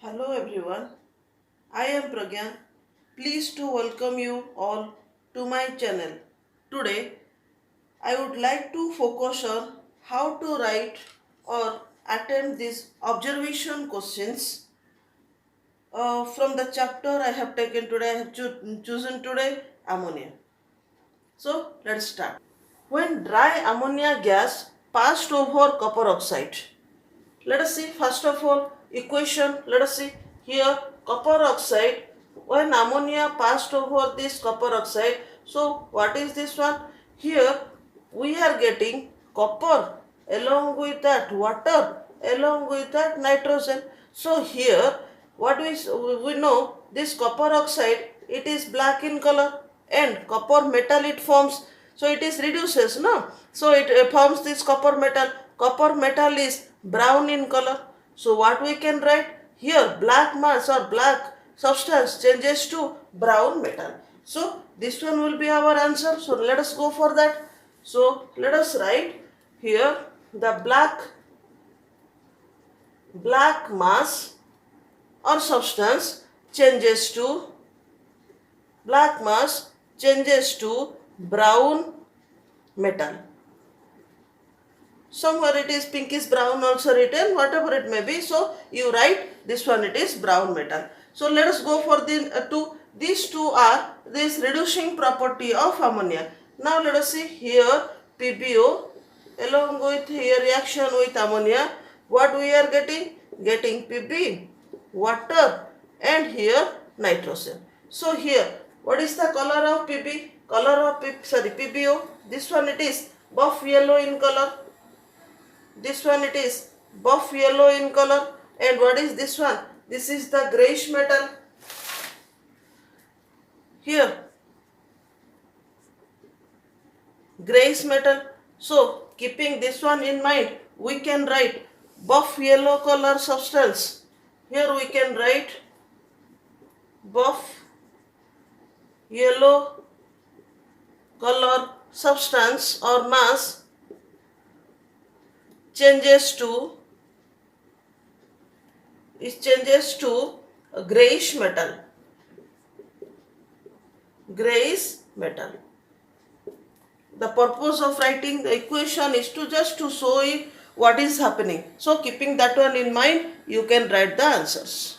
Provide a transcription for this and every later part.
Hello everyone, I am Pragya. Pleased to welcome you all to my channel. Today, I would like to focus on how to write or attempt these observation questions from the chapter I have taken today. I have chosen today ammonia. So, let's start. When dry ammonia gas passed over copper oxide, let us see first of all equation. Let us see here copper oxide, when ammonia passed over this copper oxide. So what is this one? Here we are getting copper along with that water along with that nitrogen. So here what we know, this copper oxide, it is black in color and copper metal it forms. So it is reduces, no? So it forms this copper metal. Copper metal is brown in color. So what we can write here, black mass or black substance changes to brown metal. So this one will be our answer. So let us go for that. So let us write here the black mass or substance changes to brown metal. Somewhere it is pinkish brown also written, whatever it may be. So you write this one, it is brown metal. So let us go for the two. These two are this reducing property of ammonia. Now let us see here PbO along with here reaction with ammonia. What we are getting? Getting Pb, water, and here nitrogen. So here what is the color of Pb? Color of PbO. This one it is buff yellow in color. This one it is buff yellow in color. And what is this one? This is the grayish metal. Here grayish metal. So keeping this one in mind, we can write buff yellow color substance. Here we can write buff yellow color substance or mass changes to a grayish metal. The purpose of writing the equation is just to show you what is happening. So keeping that one in mind, you can write the answers.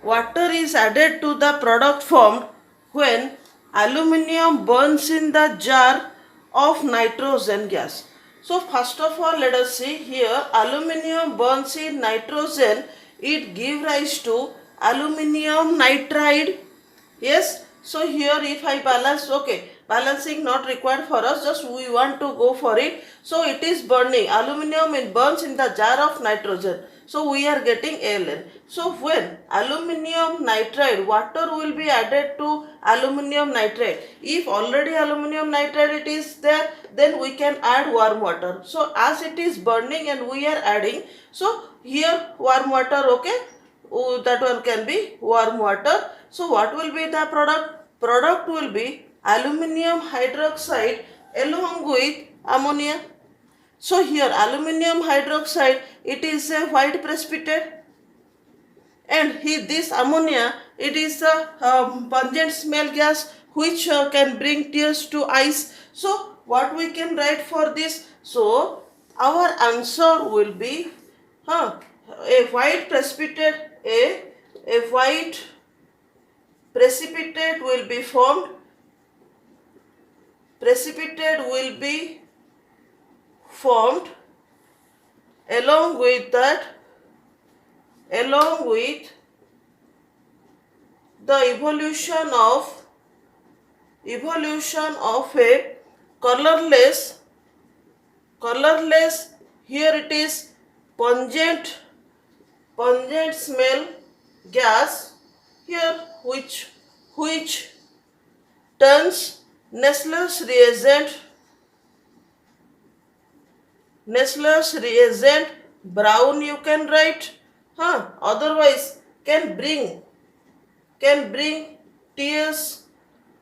Water is added to the product formed when aluminium burns in the jar of nitrogen gas. So first of all, let us see here, aluminium burns in nitrogen, it gives rise to aluminium nitride. Yes, so here if I balance, okay, balancing not required for us, just we want to go for it. So it is burning, aluminium it burns in the jar of nitrogen. So we are getting ALN. So when aluminium nitride, water will be added to aluminium nitride. If already aluminium nitride it is there, then we can add warm water. So as it is burning and we are adding, so here warm water, okay, that one can be warm water. So what will be the product? Product will be aluminium hydroxide along with ammonia. So here aluminium hydroxide, it is a white precipitate, and this ammonia, it is a pungent smell gas which can bring tears to eyes. So what we can write for this? So our answer will be a white precipitate, a white precipitate will be formed. Precipitate will be formed along with the evolution of a colorless, here it is pungent smell gas here which turns Nessler's reagent brown, you can write. Otherwise can bring tears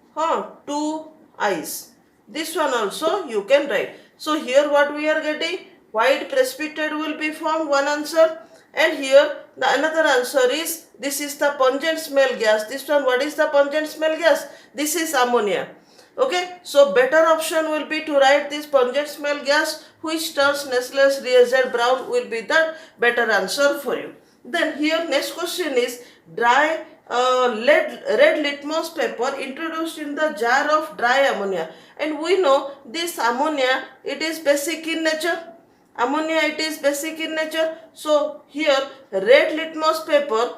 to eyes. This one also you can write. So here what we are getting, white precipitate will be formed, one answer. And here the another answer is, this is the pungent smell gas. This one, what is the pungent smell gas? This is ammonia. Okay, so better option will be to write this pungent smell gas, which turns Nestle's reagent brown, will be the better answer for you. Then here next question is, dry red litmus paper introduced in the jar of dry ammonia. And we know this ammonia, it is basic in nature. Ammonia, it is basic in nature. So here red litmus paper,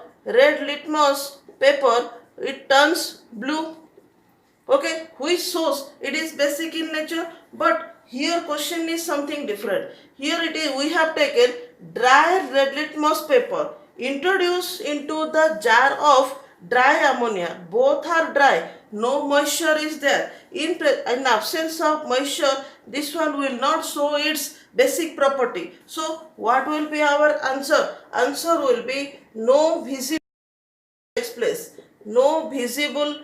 it turns blue. Okay, which shows it is basic in nature. But here question is something different. Here it is, we have taken dry red litmus paper, introduced into the jar of dry ammonia. Both are dry, no moisture is there. In absence of moisture, this one will not show its basic property. So what will be our answer? Answer will be no visible takes place. No visible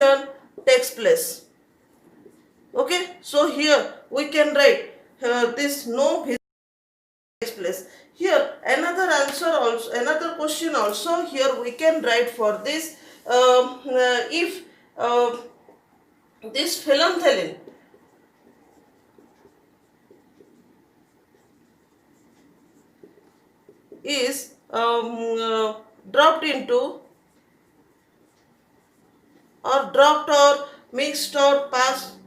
reaction takes place. Okay, so here we can write this no visible takes place. Here another answer also, another question also here we can write for this. If this phenolphthalein is dropped into, or dropped or mixed or passed,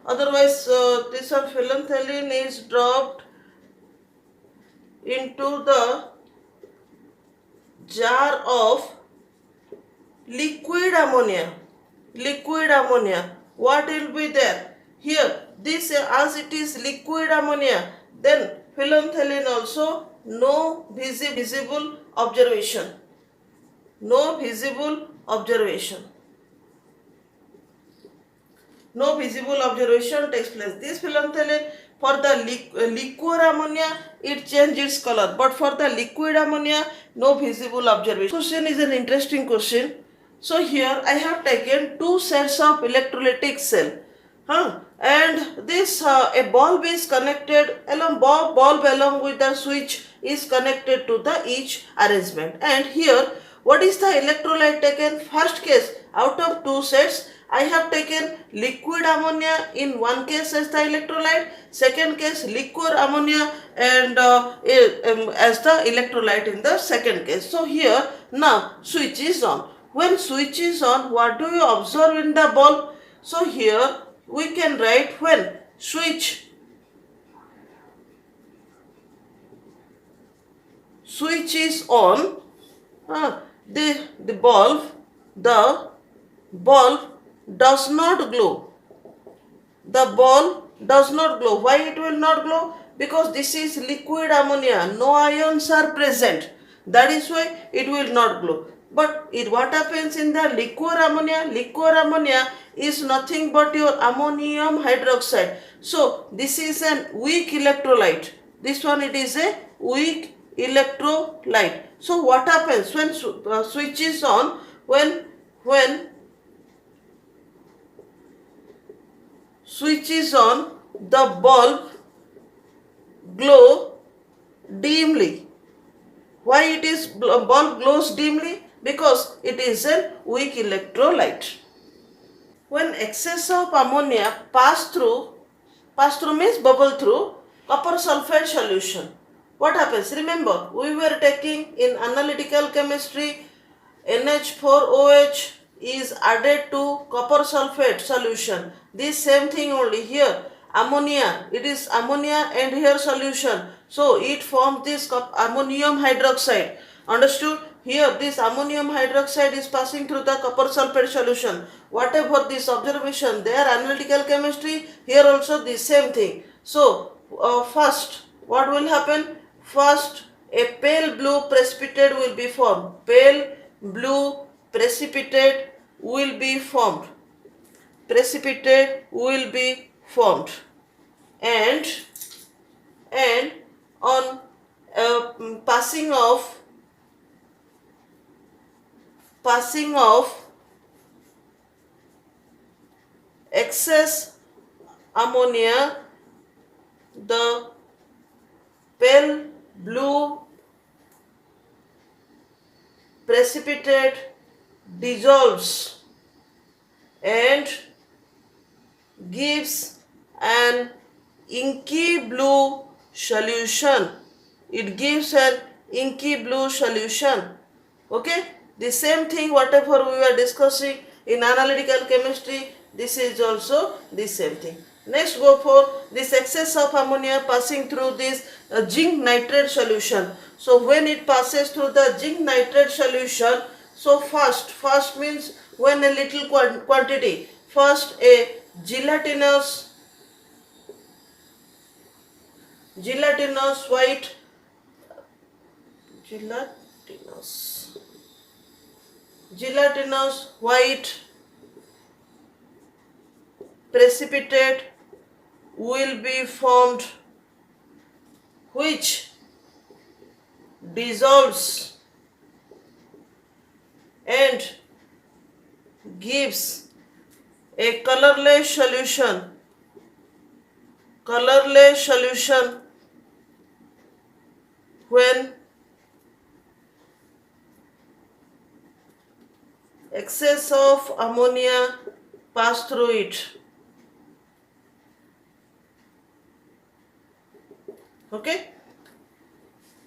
otherwise this one phenolphthalein is dropped into the jar of liquid ammonia. What will be there? Here this, as it is liquid ammonia, then phenolphthalein also no visible observation. No visible observation takes place. This phenolphthalein, for the liquid ammonia, it changes its color, but for the liquid ammonia, no visible observation. Question is an interesting question. So here I have taken two sets of electrolytic cell, and this a bulb is connected bulb along with the switch is connected to the each arrangement. And here what is the electrolyte taken? First case, out of two sets, I have taken liquid ammonia in one case as the electrolyte, second case liquid ammonia and as the electrolyte in the second case. So here now switch is on. When switch is on, what do you observe in the bulb? So here we can write, when switch is on, the bulb does not glow. The bulb does not glow. Why it will not glow? Because this is liquid ammonia, no ions are present. That is why it will not glow. But what happens in the liquid ammonia? Liquid ammonia is nothing but your ammonium hydroxide. So this is a weak electrolyte. This one, it is a weak electrolyte. So what happens when switch is on? When switch is on, the bulb glow dimly. Why it is bulb glows dimly? Because it is a weak electrolyte. When excess of ammonia pass through means bubble through copper sulfate solution, what happens? Remember, we were taking in analytical chemistry, NH4OH is added to copper sulfate solution. This same thing only here. Ammonia, it is ammonia and here solution. So it forms this ammonium hydroxide. Understood? Here this ammonium hydroxide is passing through the copper sulfate solution. Whatever this observation there, analytical chemistry, here also the same thing. So first what will happen? First a pale blue precipitate will be formed. Pale blue precipitate will be formed. And on passing of excess ammonia, the pale blue precipitate dissolves and gives an inky blue solution. It gives an inky blue solution. Okay, the same thing whatever we were discussing in analytical chemistry, this is also the same thing. Next, go for this excess of ammonia passing through this zinc nitrate solution. So when it passes through the zinc nitrate solution, so fast means when a little quantity, first a gelatinous white gelatinous white precipitate will be formed, which dissolves and gives a colorless solution when excess of ammonia pass through it. Okay.